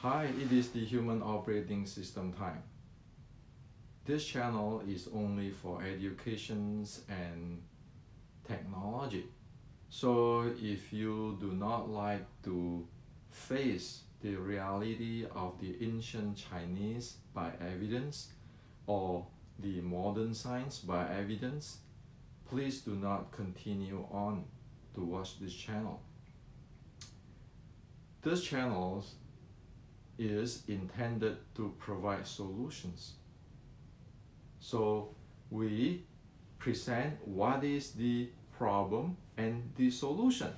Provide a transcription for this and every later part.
Hi, it is the Human Operating System time. This channel is only for educations and technology. So if you do not like to face the reality of the ancient Chinese by evidence or the modern science by evidence, please do not continue on to watch this channel. This channel is intended to provide solutions. So we present what is the problem and the solution.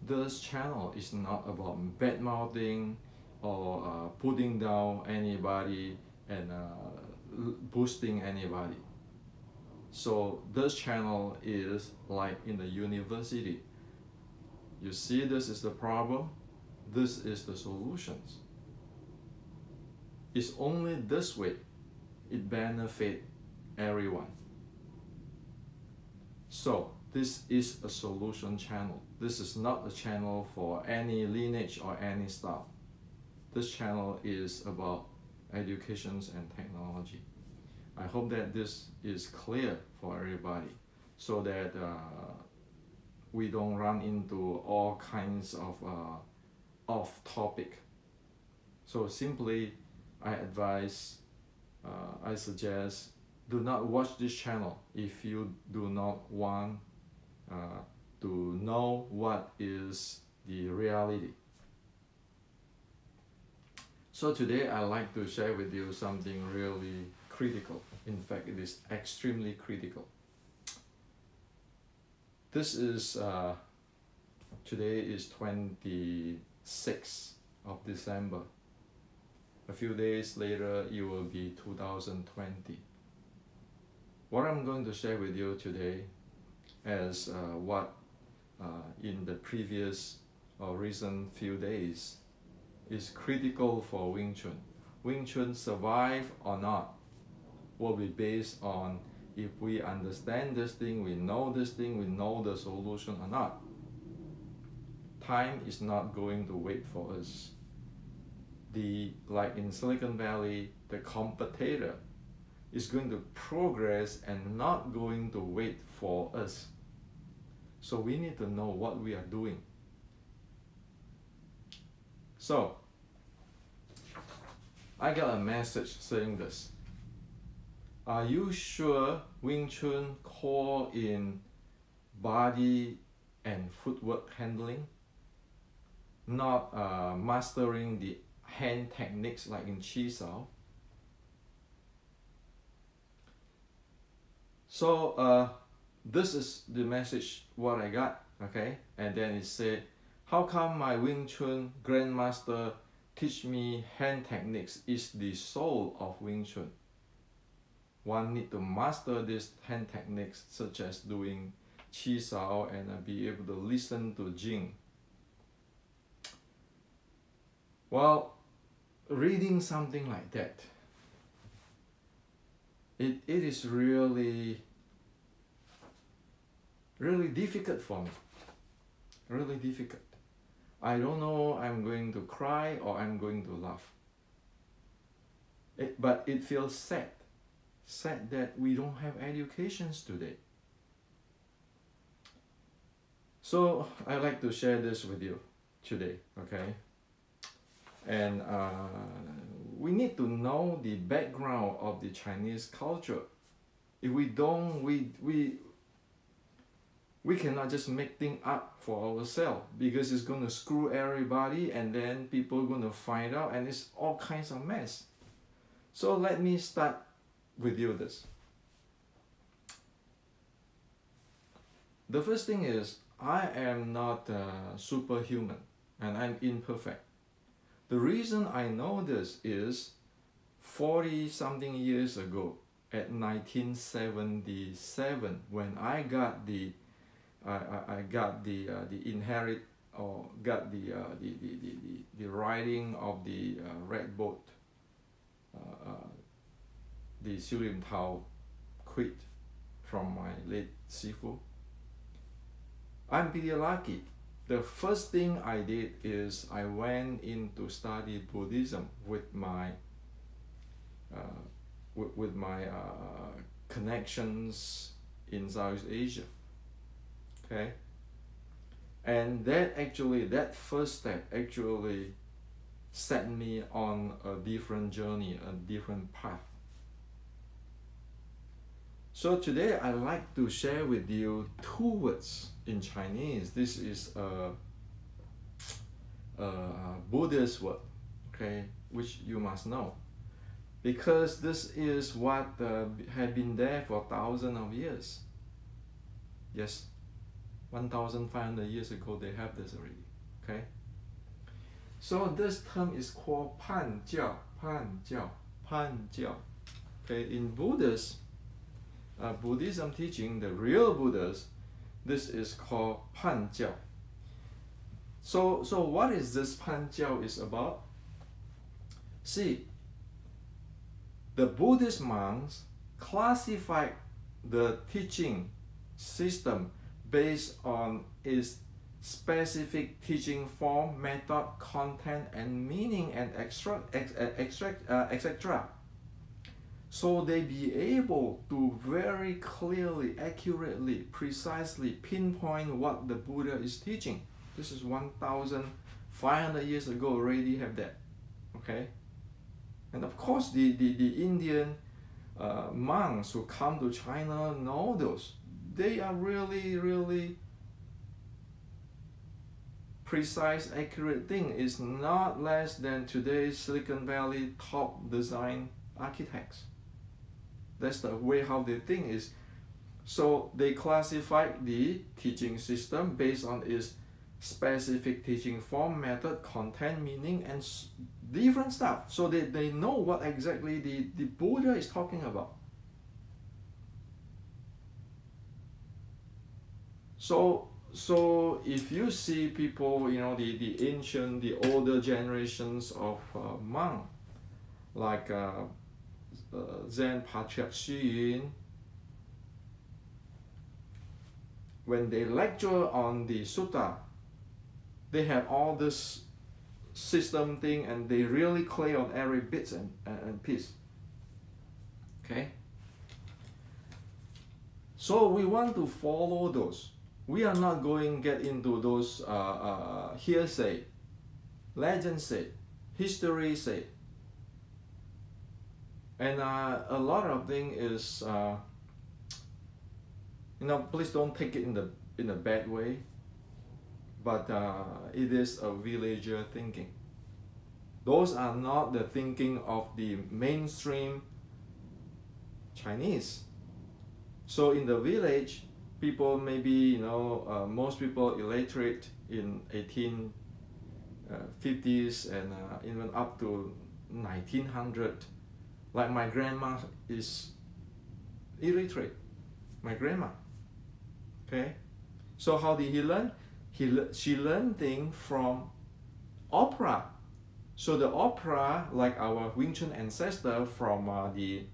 This channel is not about bad-mouthing or putting down anybody and boosting anybody. So this channel is like in the university. You see, this is the problem, this is the solutions. It's only this way it benefits everyone. So this is a solution channel. This is not a channel for any lineage or any style. This channel is about education and technology. I hope that this is clear for everybody so that we don't run into all kinds of off topic. So simply I advise, I suggest, do not watch this channel if you do not want to know what is the reality. So today I'd like to share with you something really critical. In fact, it is extremely critical. This is, today is 26th of December. A few days later, it will be 2020. What I'm going to share with you today is what in the previous or recent few days is critical for Wing Chun. Wing Chun survive or not will be based on if we understand this thing, we know this thing, we know the solution or not. Time is not going to wait for us. Like in Silicon Valley, the competitor is going to progress and not going to wait for us. So we need to know what we are doing. So I got a message saying this. Are you sure Wing Chun core in body and footwork handling? Not mastering the hand techniques like in Chi Sao? So this is the message what I got, okay? And then it said, how come my Wing Chun grandmaster teach me hand techniques is the soul of Wing Chun? One need to master these hand techniques such as doing Chi Sao and be able to listen to Jing. Well, reading something like that, it is really difficult for me. Really difficult. I don't know I'm going to cry or I'm going to laugh. But it feels sad. Sad that we don't have educations today. So I like to share this with you today, okay? And we need to know the background of the Chinese culture. If we don't, we cannot just make things up for ourselves because it's going to screw everybody and then people are going to find out and it's all kinds of mess. So let me start with you this. The first thing is, I am not superhuman and I'm imperfect. The reason I know this is 40 something years ago at 1977 when I got the inherit or got the riding of the red boat, the Siu Lim Tao quit from my late Sifu. I'm pretty lucky the first thing I did is I went in to study Buddhism with my connections in Southeast Asia. Okay, and that first step actually set me on a different journey, a different path. So today I'd like to share with you two words in Chinese. This is a Buddhist word, okay, which you must know, because this is what had been there for thousands of years. Yes, 1,500 years ago they have this already. Okay. So this term is called pan jiao, pan jiao, pan jiao. Okay, in Buddhism teaching, the real Buddhas, this is called pan jiao. So what is this pan jiao is about? See, the Buddhist monks classified the teaching system based on its specific teaching form, method, content, and meaning, and etc. So they be able to very clearly, accurately, precisely pinpoint what the Buddha is teaching. This is 1,500 years ago already have that. Okay, and of course the Indian monks who come to China know those. They are really precise, accurate thing. Is not less than today's Silicon Valley top design architects. That's the way how they think is. So they classify the teaching system based on its specific teaching form, method, content, meaning, and different stuff. So they know what exactly the Buddha is talking about. So if you see people, you know, the ancient, the older generations of monks, like Zen Patriarch Xu Yun, when they lecture on the sutta, they have all this system thing, and they really clear on every bits and piece. Okay? So we want to follow those. We are not going to get into those hearsay, legend say, history say. And a lot of thing is, you know, please don't take it in a bad way, but it is a villager thinking. Those are not the thinking of the mainstream Chinese. So in the village, people maybe, you know, most people illiterate in 1850s and even up to 1900. Like my grandma is illiterate, my grandma. Okay, so how did he learn? She learned things from opera. So the opera, like our Wing Chun ancestor from the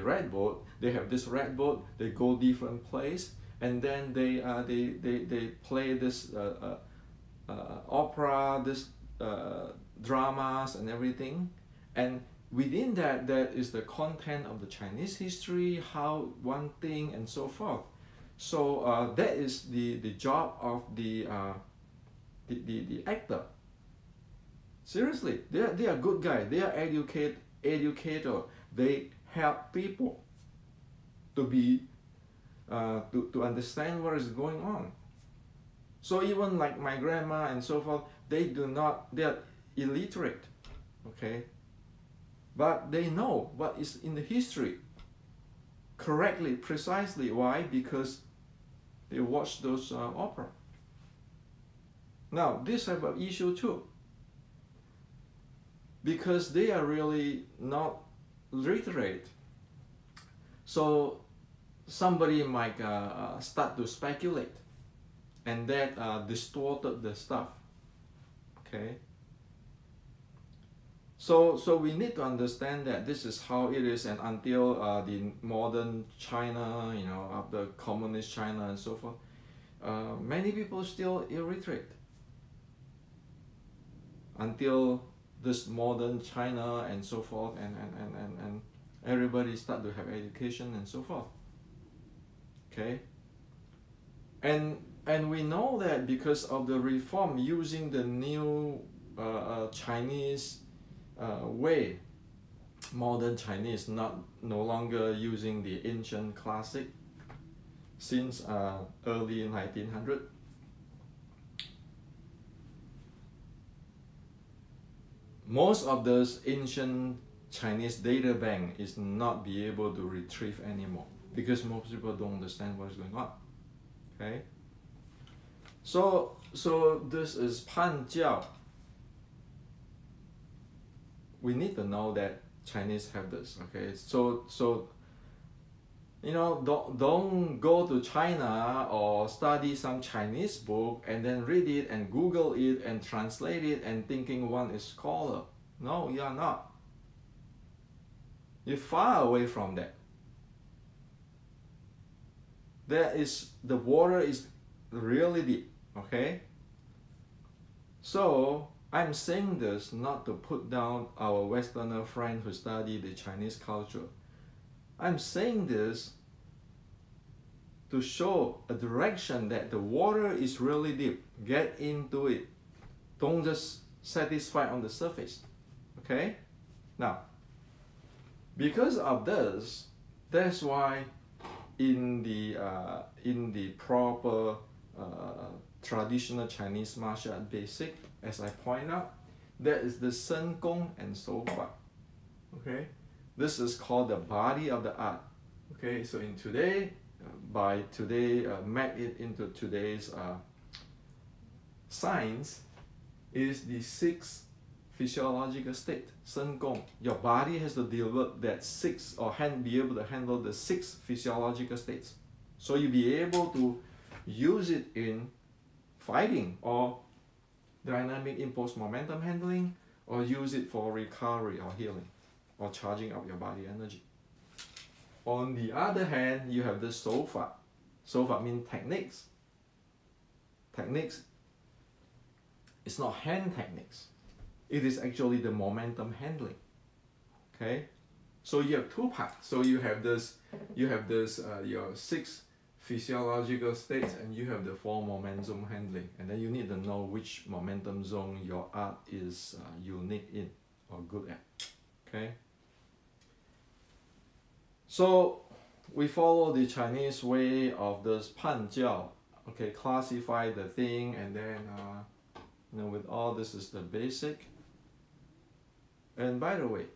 red boat, they have this red boat. They go different place, and then they play this opera, this dramas and everything. And within that, that is the content of the Chinese history, how one thing and so forth. So that is the job of the actor. Seriously, they are good guys. They are educator. They help people to be to understand what is going on. So even like my grandma and so forth, they are illiterate. Okay. But they know what is in the history correctly, precisely. Why? Because they watch those opera. Now, this have an issue too, because they are really not literate. So somebody might start to speculate, and that distorted the stuff. Okay. So we need to understand that this is how it is, and until the modern China, you know, after communist China and so forth, many people still illiterate until this modern China and so forth, and everybody start to have education and so forth. Okay, and we know that because of the reform using the new Chinese way, modern Chinese, no longer using the ancient classic since early 1900. Most of those ancient Chinese data bank is not be able to retrieve anymore because most people don't understand what is going on. Okay, so this is Pan Jiao. We need to know that Chinese have this. Okay, so you know, don't go to China or study some Chinese book and then read it and Google it and translate it and thinking one is scholar. No, you are not. You're far away from that. The water is really deep. Okay, so I'm saying this not to put down our Westerner friend who study the Chinese culture. I'm saying this to show a direction that the water is really deep. Get into it. Don't just satisfy on the surface. Okay? Now, because of this, that's why in the proper traditional Chinese martial art basic, as I point out, there is the Shen Gong and Shou Fa. Okay? This is called the body of the art. Okay, so in today, map it into today's science, is the 6 physiological state, Shen Gong. Your body has to develop that 6 or be able to handle the 6 physiological states. So you'll be able to use it in fighting or dynamic impulse momentum handling, or use it for recovery or healing or charging up your body energy. On the other hand, you have the Shou Fa. Shou Fa means techniques. Techniques is not hand techniques. It is actually the momentum handling. Okay, so you have 2 parts. So you have this your 6 physiological states, and you have the 4 momentum handling, and then you need to know which momentum zone your art is unique in or good at. Okay, so we follow the Chinese way of this Pan Jiao. Okay, classify the thing, and then you know, with all this is the basic. And by the way,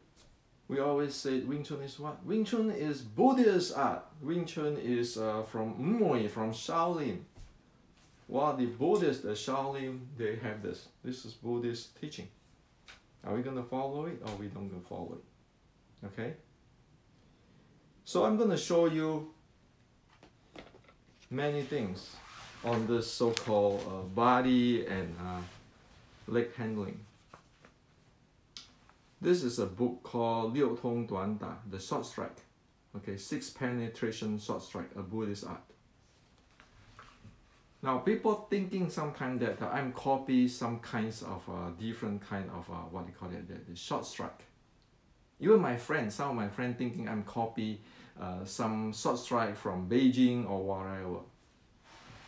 we always say Wing Chun is what? Wing Chun is Buddhist art. Wing Chun is from Mui, from Shaolin. While the Buddhists, the Shaolin, they have this. This is Buddhist teaching. Are we going to follow it or we don't going to follow it? Okay? So I'm going to show you many things on this so-called body and leg handling. This is a book called 六通短打, the short strike. Okay, 6 penetration short strike, a Buddhist art. Now, people thinking sometimes that I'm copy some kinds of different kind of what they call it, the short strike. Even my friends, some of my friends thinking I'm copy some short strike from Beijing or whatever.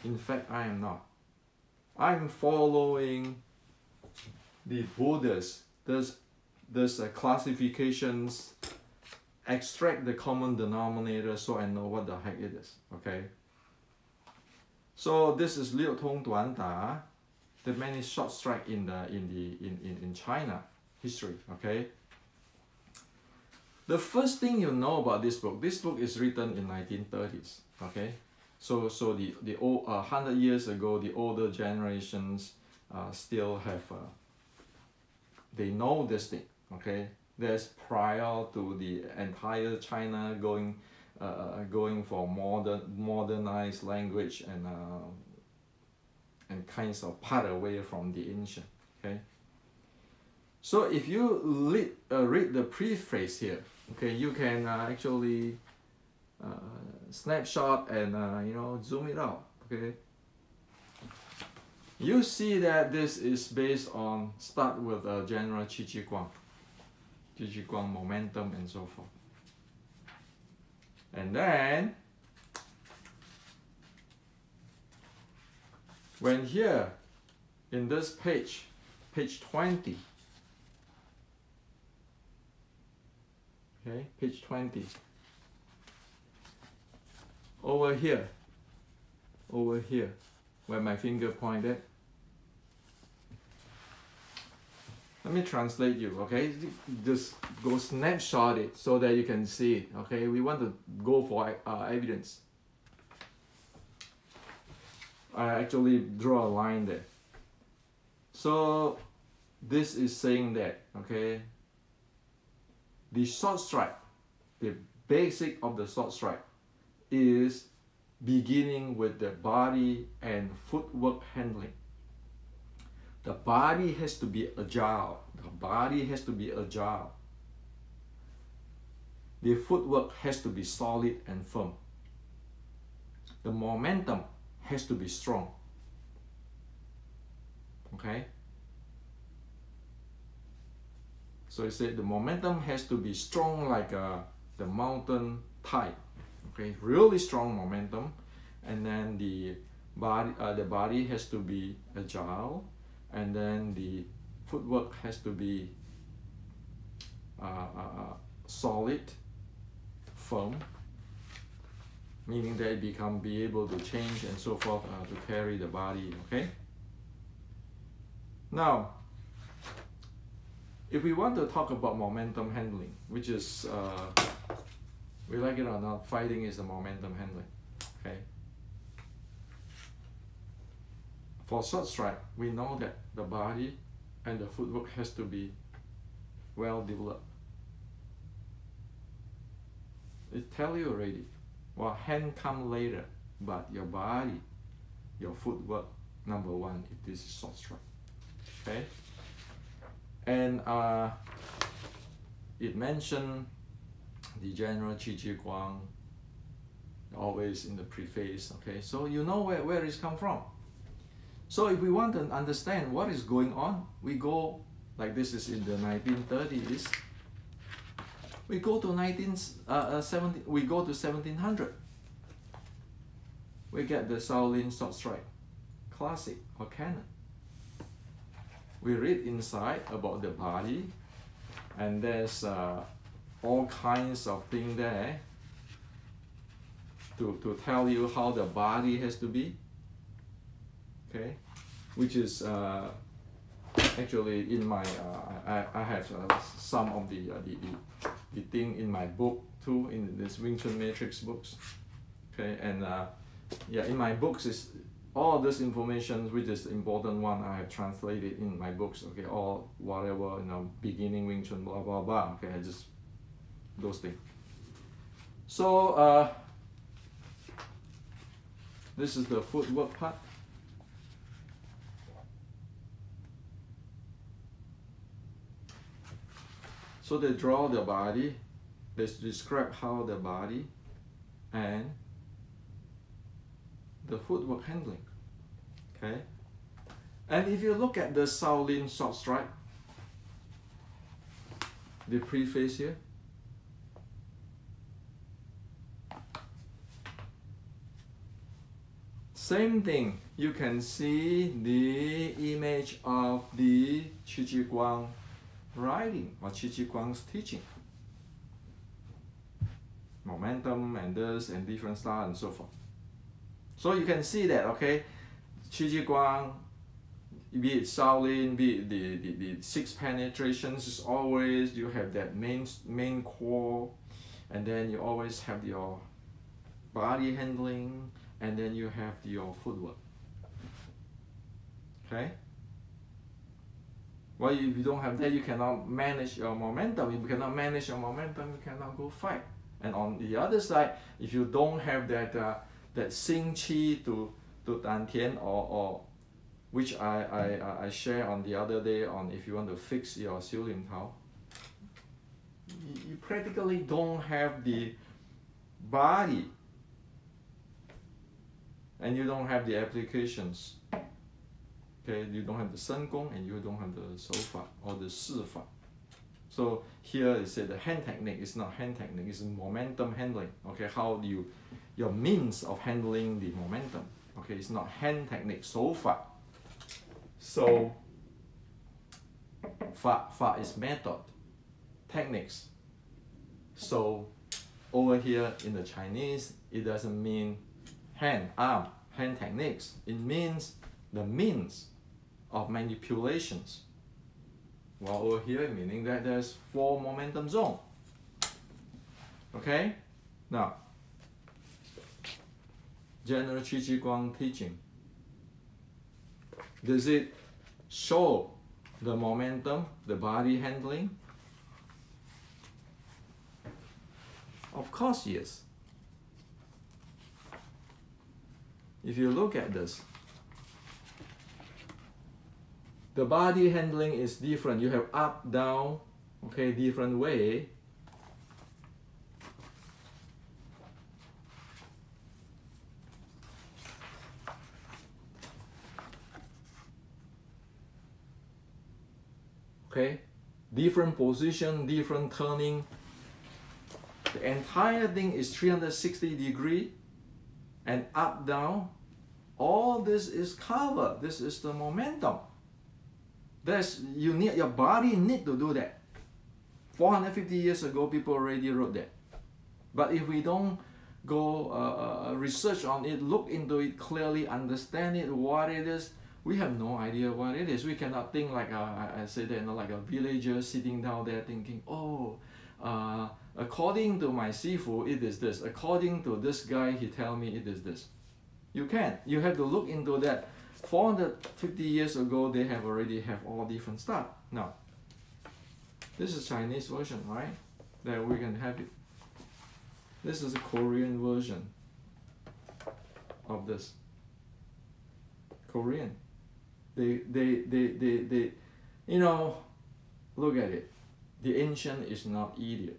In fact, I am not. I'm following the Buddhists. There's classifications, extract the common denominator so I know what the heck it is. Okay. So this is 六通短打, the many short strike in China history. Okay. The first thing you know about this book is written in 1930s. Okay. So the old 100 years ago, the older generations still have they know this thing. Okay, that's prior to the entire China going for modernized language and kinds of part away from the ancient. Okay, so if you read the preface here, okay, you can actually snapshot and you know, zoom it out. Okay, You see that this is based on, start with a general Qi Guang momentum and so forth. And then, when here, in this page 20, okay, page 20, over here, where my finger pointed, let me translate you, okay? Just go snapshot it so that you can see it, okay? We want to go for evidence. I actually draw a line there. So this is saying that, okay, the short strike, the basic of the short strike is beginning with the body and footwork handling. The body has to be agile. The body has to be agile. The footwork has to be solid and firm. The momentum has to be strong. Okay? So it said the momentum has to be strong like the mountain tide. Okay, really strong momentum. And then the body has to be agile. And then the footwork has to be solid, firm, meaning that it be able to change and so forth to carry the body. Okay. Now, if we want to talk about momentum handling, which is we like it or not, fighting is a momentum handling. Okay. For short strike, we know that the body and the footwork has to be well developed. It tells you already. Well, hand come later, but your body, your footwork, number one, if this is short strike. Okay? And it mentioned the general Qi Guang always in the preface. Okay, so you know where it's come from. So if we want to understand what is going on, we go, like this is in the 1930s, we go to 1700. We get the Shaolin short strike, classic or canon. We read inside about the body, and there's all kinds of things there to tell you how the body has to be. Okay, which is actually in my I have some of the thing in my book too, in this Wing Chun Matrix books. Okay, and yeah, in my books is all this information, which is the important one, I have translated in my books. Okay, all whatever, you know, beginning Wing Chun, blah blah blah. Okay, I just those things. So this is the footwork part. So they draw the body, they describe how the body and the footwork handling. Okay? And if you look at the Shaolin short strike, the preface here, same thing, you can see the image of the Qi Guang writing or Qi Guang's teaching. Momentum and this and different style and so forth. So you can see that, okay, Qi Guang, be it Shaolin, be it the six penetrations, is always you have that main core, and then you always have your body handling, and then you have your footwork. Okay? Well, if you don't have that, you cannot manage your momentum. If you cannot manage your momentum, you cannot go fight. And on the other side, if you don't have that that Xing Qi to Dan Tian or which I share on the other day on if you want to fix your Xiu Lim Tao, you practically don't have the body and you don't have the applications. Okay, you don't have the Shen Gong and you don't have the Shou Fa or the Shi Fa. So here it said the hand technique is not hand technique, it's momentum handling. Okay, how do you, your means of handling the momentum. Okay, it's not hand technique, Shou Fa. So Fa is method, techniques. So over here in the Chinese, it doesn't mean hand, arm, hand techniques. It means the means of manipulations. While over here, meaning that there's 4 momentum zone. Okay? Now, general Qi Guang teaching. Does it show the momentum, the body handling? Of course, yes. If you look at this, the body handling is different. You have up, down, okay, different way. Okay, different position, different turning. The entire thing is 360 degree and up, down. All this is covered. This is the momentum. You need, your body need to do that. 450 years ago, people already wrote that. But if we don't go research on it, look into it clearly, understand it, what it is, we have no idea what it is. We cannot think like I said that, you know, like a villager sitting down there thinking, oh, according to my sifu, it is this. According to this guy, he tell me it is this. You can't. You have to look into that. 450 years ago, they have already have all different stuff. Now, this is Chinese version, right? That we can have it. This is a Korean version of this. Korean. They you know, look at it. The ancient is not idiot.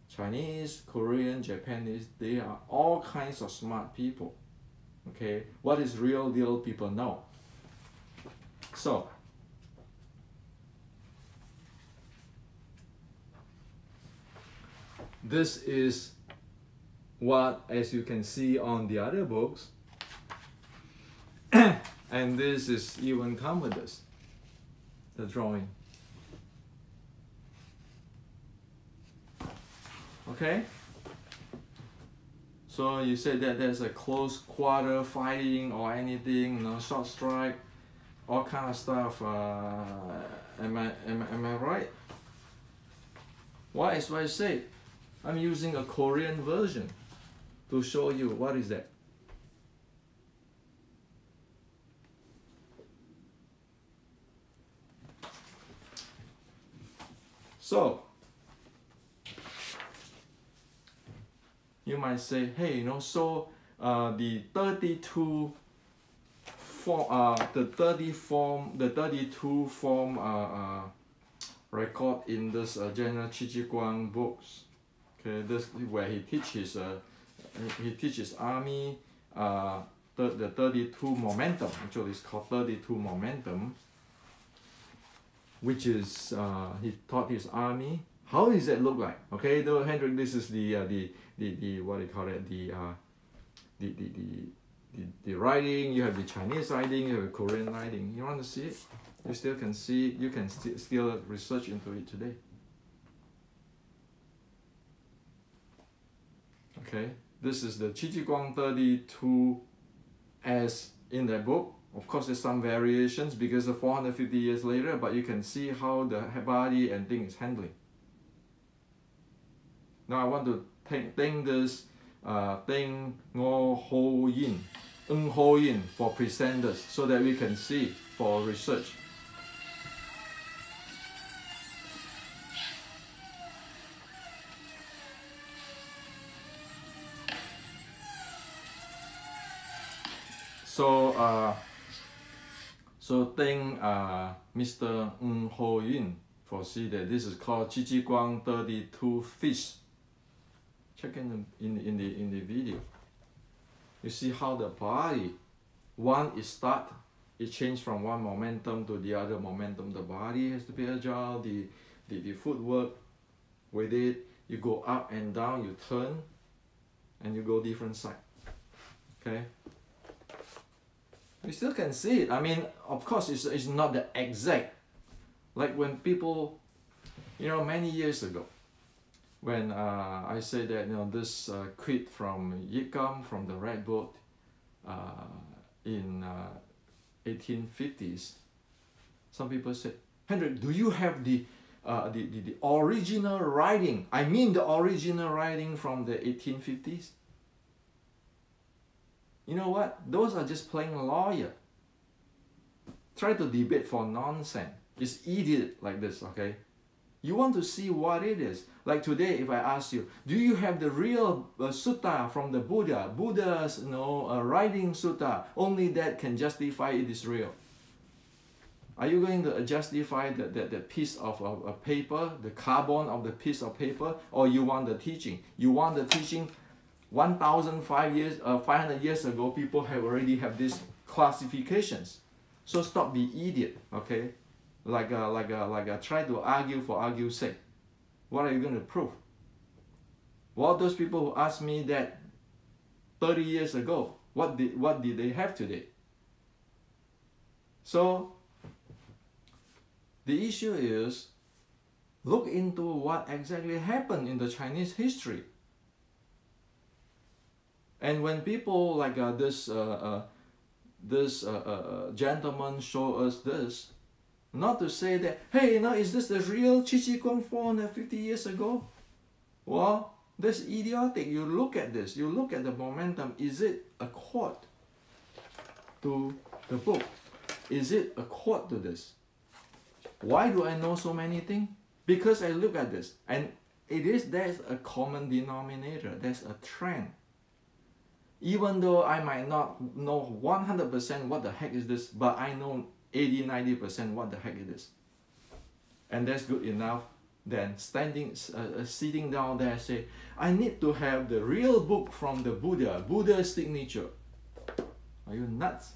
Chinese, Korean, Japanese, they are all kinds of smart people. Okay, what is real deal people know. So, this is what, as you can see on the other books, and this is even come with this, the drawing. Okay? So you said that there's a close quarter fighting or anything, you know, short strike, all kind of stuff. Am I right? Why is what I say? I'm using a Korean version to show you what is that. So you might say, hey, you know, so the 32 form record in this General Qi Guang books. Okay, this is where he teaches army the 32 momentum. Actually, it's called 32 momentum, which is he taught his army. How does that look like? Okay, though, Hendrik, this is the what do you call it, the writing. You have the Chinese writing, you have the Korean writing. You want to see it? You still can see it. You can still research into it today. Okay, this is the Qi Guang 32 as in that book. Of course, there's some variations because of 450 years later, but you can see how the body and thing is handling. Now I want to thank this Deng Ngo Ho Yin, Ng Ho Yin for presenters so that we can see for research. So thank Mr. Ng Ho Yin for see that this is called Qi Guang 32 Fish. Check in the video. You see how the body, one is start it changed from one momentum to the other momentum. The body has to be agile, the footwork with it, you go up and down, you turn, and you go different side. Okay? You still can see it. I mean, of course, it's not the exact. Like when people, you know, many years ago, when I said that, you know, this quid from Yikam, from the Red Boat, in 1850s, some people said, Hendrik, do you have the original writing? I mean the original writing from the 1850s? You know what? Those are just plain lawyer. Try to debate for nonsense. It's idiot like this, okay? You want to see what it is. Like today, if I ask you, do you have the real sutta from the Buddha? Buddha's, you know, writing sutta. Only that can justify it is real. Are you going to justify the piece of a paper, the carbon of the piece of paper, or you want the teaching? You want the teaching 500 years ago, people have already have these classifications. So stop be idiot, okay? Try to argue for argue's sake. What are you going to prove? Well, those people who asked me that 30 years ago, what did they have today? So the issue is, look into what exactly happened in the Chinese history. And when people like this gentleman show us this, not to say that, hey, you know, is this the real Chi Chi Kung 450 years ago? Well, that's idiotic. You look at this, you look at the momentum. Is it accord to the book? Is it accord to this? Why do I know so many things? Because I look at this, and there's a common denominator, there's a trend. Even though I might not know 100% what the heck is this, but I know 80-90% what the heck it is. And that's good enough. Then sitting down there, say, I need to have the real book from the Buddha's signature. Are you nuts?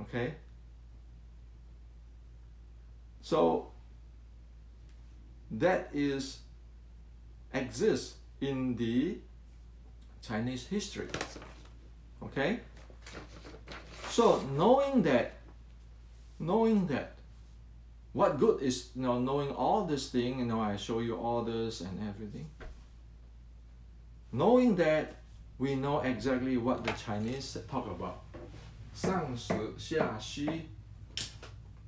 Okay? So that exists in the Chinese history. Okay? So knowing that, what good is, you know, knowing all this thing, you know, I show you all this and everything. Knowing that, we know exactly what the Chinese talk about. 上实下虚.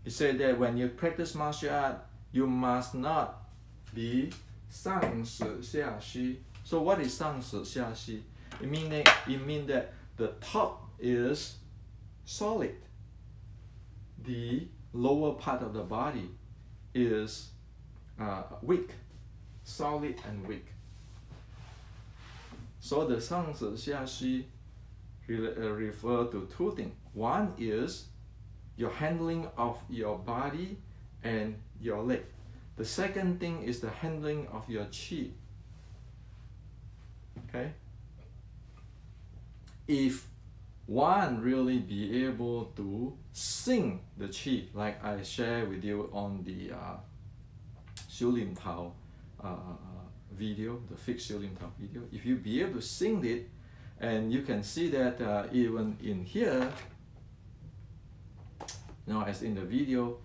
It said that when you practice martial art, you must not be 上实下虚. So what is 上实下虚? It means that the top is solid. The lower part of the body is weak, solid and weak. So the 上实下虚 refer to two things. One is your handling of your body and your leg. The second thing is the handling of your qi. Okay? If one really be able to sing the qi, like I share with you on the Xiu Lim Tao video, the fixed Xiu Lim Tao video, if you be able to sing it, and you can see that even in here, you know, as in the video,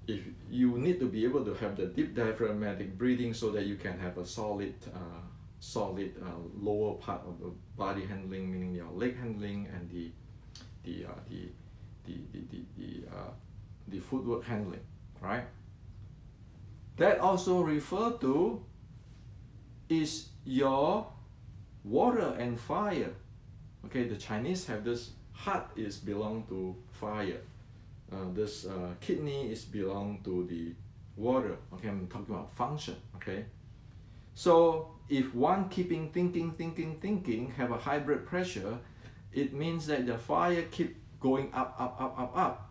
if you need to be able to have the deep diaphragmatic breathing so that you can have a solid lower part of the body handling, meaning your leg handling and the footwork handling, right? That also refer to is your water and fire. Okay, the Chinese have this heart is belong to fire. This kidney is belong to the water. Okay, I'm talking about function. Okay, so if one keeping thinking, have a high blood pressure, it means that the fire keep going up,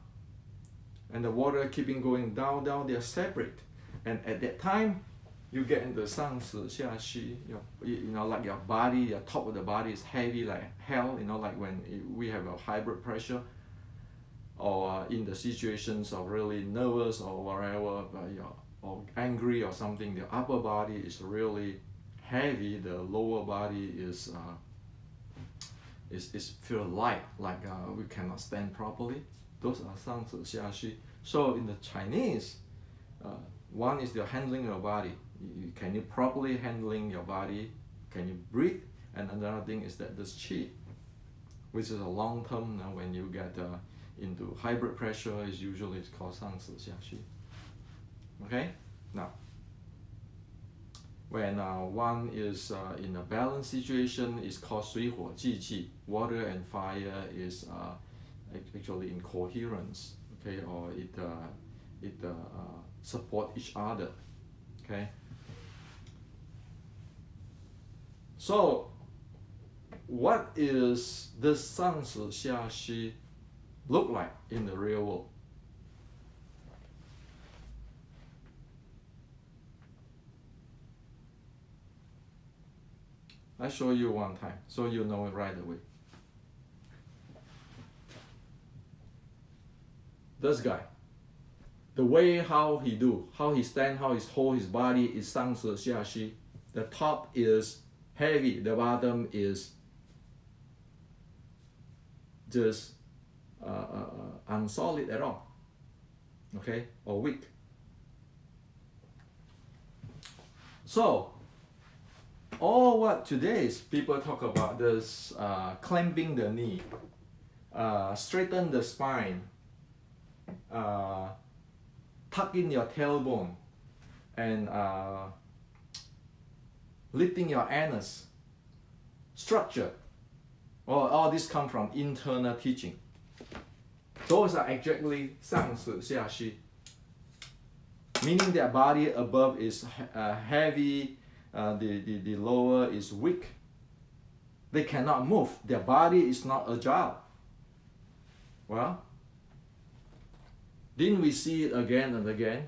and the water keeping going down. They are separate, and at that time, you get into 上实下虚. You know, like your body, your top of the body is heavy like hell. You know, like when we have a high blood pressure, or in the situations of really nervous or whatever, or angry or something, the upper body is really heavy, the lower body is feel light, like we cannot stand properly. Those are 上指下虚. So in the Chinese, one is the handling your body. Can you properly handling your body? Can you breathe? And another thing is that this qi, which is a long term. Now when you get into hybrid pressure, is usually it's called 上指下虚. Okay. Now, when one is in a balanced situation, it's called 水火既济. Water and fire is actually in coherence. Okay, or it support each other. Okay. So, what is this 上指下虚 look like in the real world? I show you one time, so you know it right away. This guy, the way how he stand, how he hold his body is 上指下虚. The top is heavy, the bottom is just unsolid at all, okay, or weak. So, all what today's people talk about this clamping the knee, straighten the spine, tuck in your tailbone, and lifting your anus, structure. All this come from internal teaching. Those are exactly 上指下虚, meaning their body above is heavy, the lower is weak. They cannot move. Their body is not agile. Well, didn't we see it again and again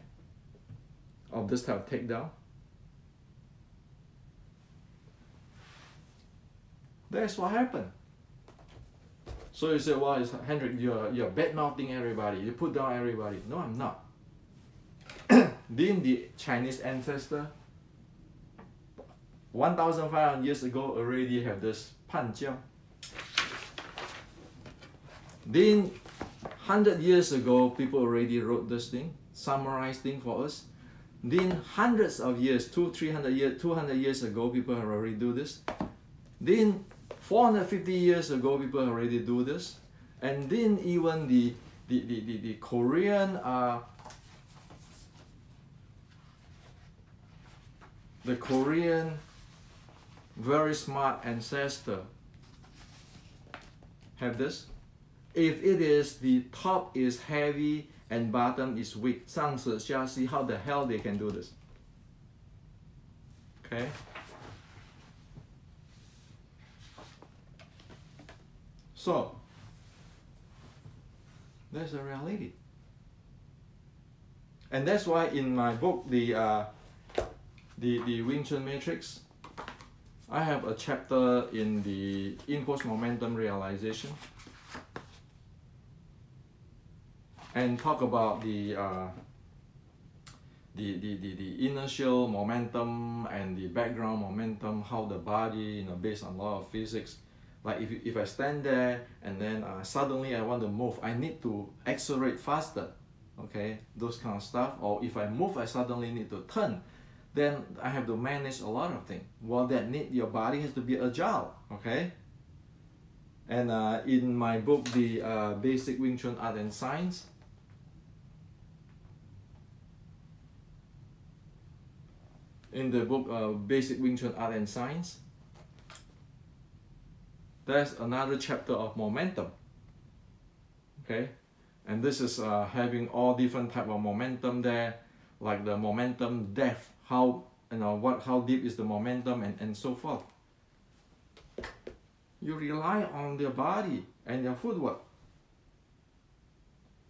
of this type of takedown? That's what happened. So you say, well, Hendrik, you're bad-mouthing everybody. You put down everybody. No, I'm not. Didn't the Chinese ancestor 1,500 years ago already have this 判教? Then 100 years ago, people already wrote this thing, summarized thing for us. Then hundreds of years, 200 years ago, people have already do this. Then 450 years ago, people already do this. And then even the Korean very smart ancestor have this. If it is the top is heavy and bottom is weak, 上指下虚, how the hell they can do this? Okay. So that's the reality. And that's why in my book, the Wing Chun Matrix, I have a chapter in the impulse momentum realization, and talk about the initial momentum and the background momentum, how the body, based on law of physics. Like if I stand there and then suddenly I want to move, I need to accelerate faster, okay, those kind of stuff. Or if I move, I suddenly need to turn, then I have to manage a lot of things. Well, that need your body has to be agile, okay. And in my book, the Basic Wing Chun Art and Science, in the book Basic Wing Chun Art and Science, there's another chapter of momentum, okay, and this is having all different type of momentum there, like the momentum depth, how how deep is the momentum, and so forth. You rely on your body and your footwork.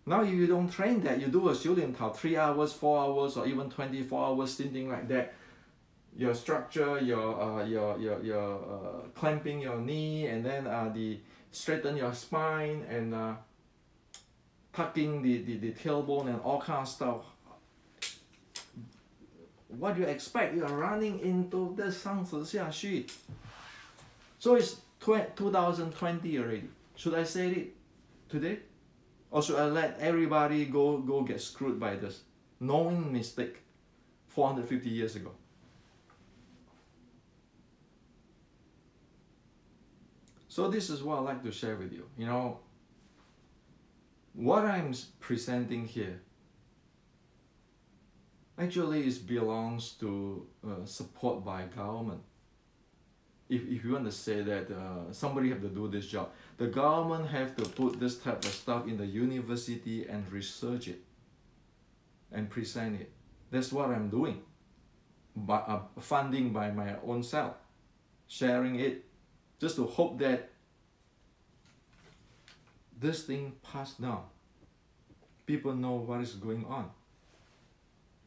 Now if you don't train that, you do a 修炼套 3 hours, 4 hours, or even 24 hours, something like that. Your structure, your clamping your knee, and then the straighten your spine, and tucking the tailbone and all kind of stuff. What do you expect? You are running into the 上子下虚. So it's 2020 already. Should I say it today? Or should I let everybody go get screwed by this? Knowing mistake 450 years ago. So this is what I'd like to share with you. You know, what I'm presenting here actually belongs to support by government. If you want to say that somebody have to do this job, the government have to put this type of stuff in the university and research it and present it. That's what I'm doing. By funding by my own self, sharing it, just to hope that this thing passed down. People know what is going on.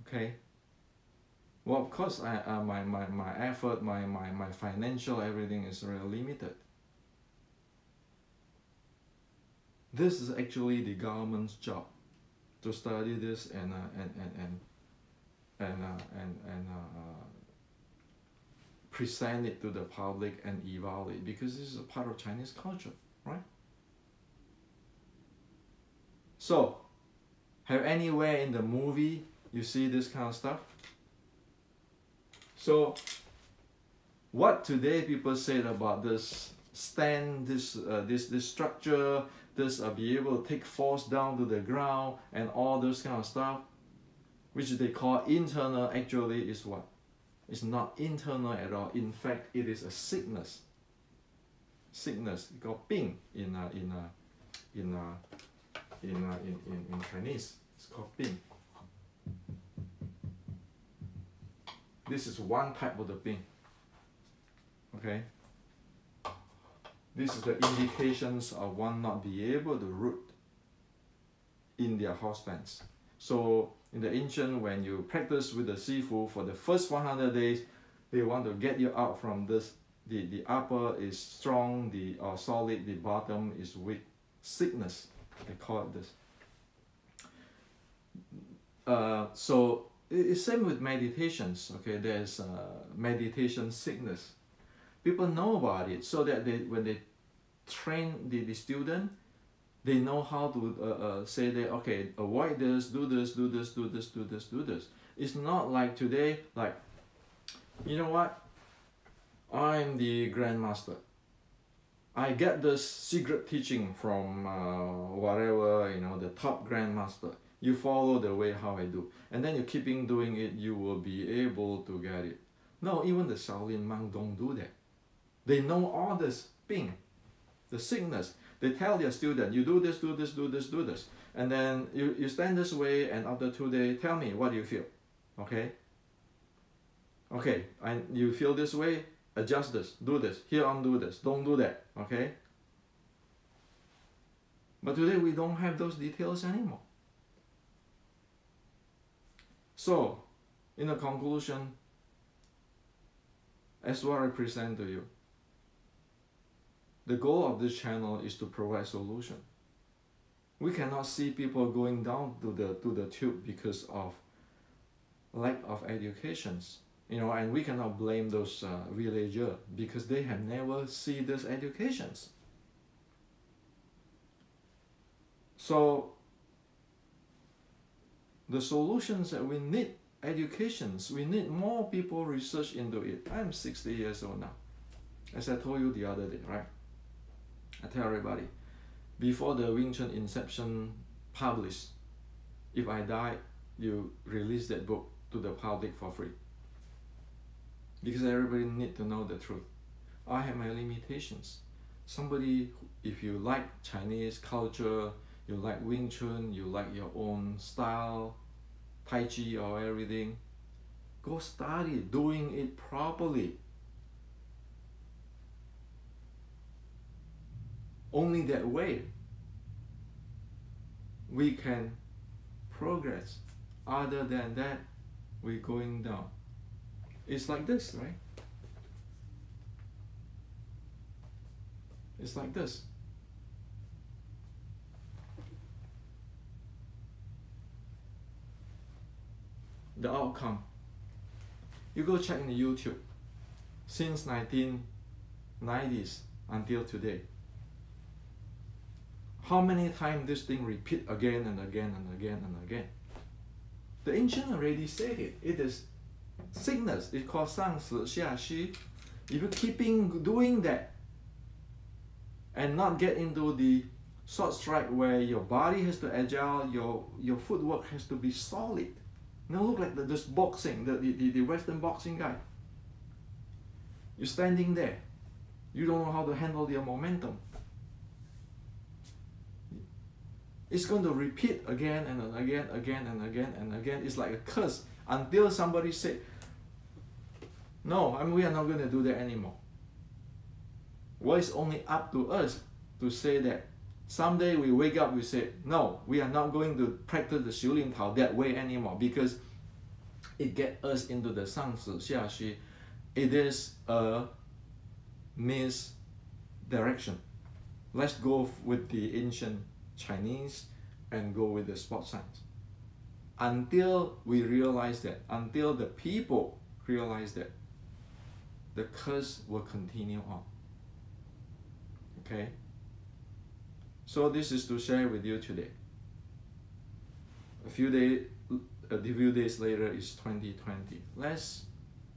Okay. Well, of course, my effort, my financial, everything is really limited. This is actually the government's job to study this and present it to the public and evaluate, because this is a part of Chinese culture, right? So, have anywhere in the movie you see this kind of stuff? So, what today people said about this stand, this structure, this be able to take force down to the ground and all those kind of stuff, which they call internal, actually is what? It's not internal at all. In fact, it is a sickness. Sickness called Bing in Chinese. It's called Bing. This is one type of the Bing. Okay. This is the indications of one not be able to root in their house fence. So in the ancient, when you practice with the Sifu for the first 100 days, they want to get you out from this. The upper is strong, the solid, the bottom is weak. Sickness, they call it this. So it's same with meditations. Okay, there's meditation sickness. People know about it, so that when they train the student, they know how to say that, okay, avoid this, do this, do this, do this, do this, do this. It's not like today, like, you know what? I'm the grandmaster. I get this secret teaching from whatever, you know, the top grandmaster. You follow the way how I do, and then you keeping doing it, you will be able to get it. No, even the Shaolin monk don't do that. They know all this thing, the sickness. They tell their student, you do this, do this, do this, do this. And then you stand this way, and after 2 days, tell me, what do you feel? Okay? Okay, and you feel this way, adjust this, do this, here on do this, don't do that, okay? But today we don't have those details anymore. So, in a conclusion, as what I present to you, the goal of this channel is to provide solution. We cannot see people going down to the tube because of lack of educations, you know, and we cannot blame those villagers because they have never seen these educations. So the solutions that we need, educations, we need more people research into it. I'm 60 years old now, as I told you the other day, right? I tell everybody, before the Wing Chun Inception published, if I die, you release that book to the public for free. Because everybody need to know the truth. I have my limitations. Somebody, if you like Chinese culture, you like Wing Chun, you like your own style, Tai Chi or everything, go study doing it properly. Only that way we can progress. Other than that, we're going down. It's like this, right? It's like this. the outcome. You go check in the YouTube. Since 1990s until today, how many times this thing repeat again and again and again and again? The ancient already said it. It is sickness. It's called 上死下虚. If you keeping doing that and not get into the short strike where your body has to agile, your footwork has to be solid. Now look like this boxing, the Western boxing guy. You're standing there. You don't know how to handle your momentum. It's going to repeat again and again, again and again and again. It's like a curse until somebody say, no, we are not going to do that anymore. Well, it's only up to us to say that. Someday we wake up, we say, no, we are not going to practice the 修炼套 that way anymore, because it gets us into the 上死下虚. It is a misdirection. Let's go with the ancient Chinese and go with the sports science. Until we realize that, until the people realize that, the curse will continue on. Okay? So this is to share with you today. A few days later is 2020. Let's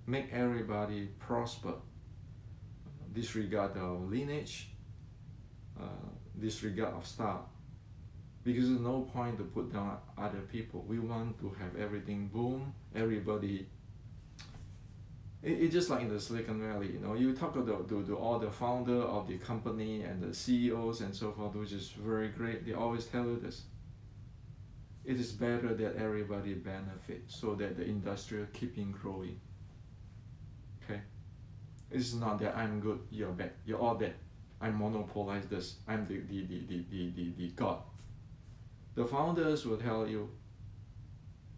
make everybody prosper. Disregard of lineage, disregard of style. Because there's no point to put down other people. We want to have everything boom, everybody. It's just like in the Silicon Valley, you know, you talk to all the founder of the company and the CEOs and so forth, which is very great. They always tell you this. It is better that everybody benefits so that the industry keeping growing. Okay? It's not that I'm good, you're bad, you're all bad. I monopolize this. I'm the God. The founders will tell you,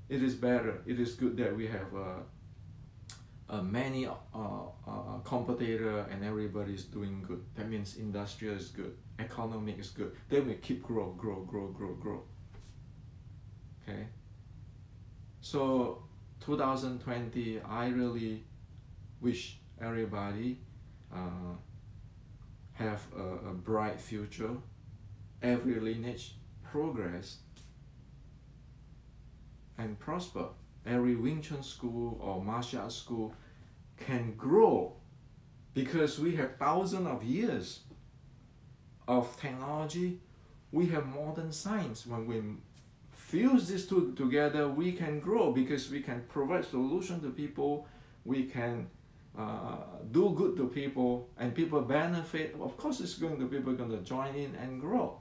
it is better, it is good that we have many competitor and everybody is doing good. That means industry is good, economic is good. Then we keep grow. Okay. So 2020, I really wish everybody have a bright future. Every lineage progress and prosper. Every Wing Chun school or martial arts school can grow because we have thousands of years of technology. We have modern science. When we fuse these two together, we can grow because we can provide solution to people. We can do good to people, and people benefit. Of course, it's going to people going to join in and grow.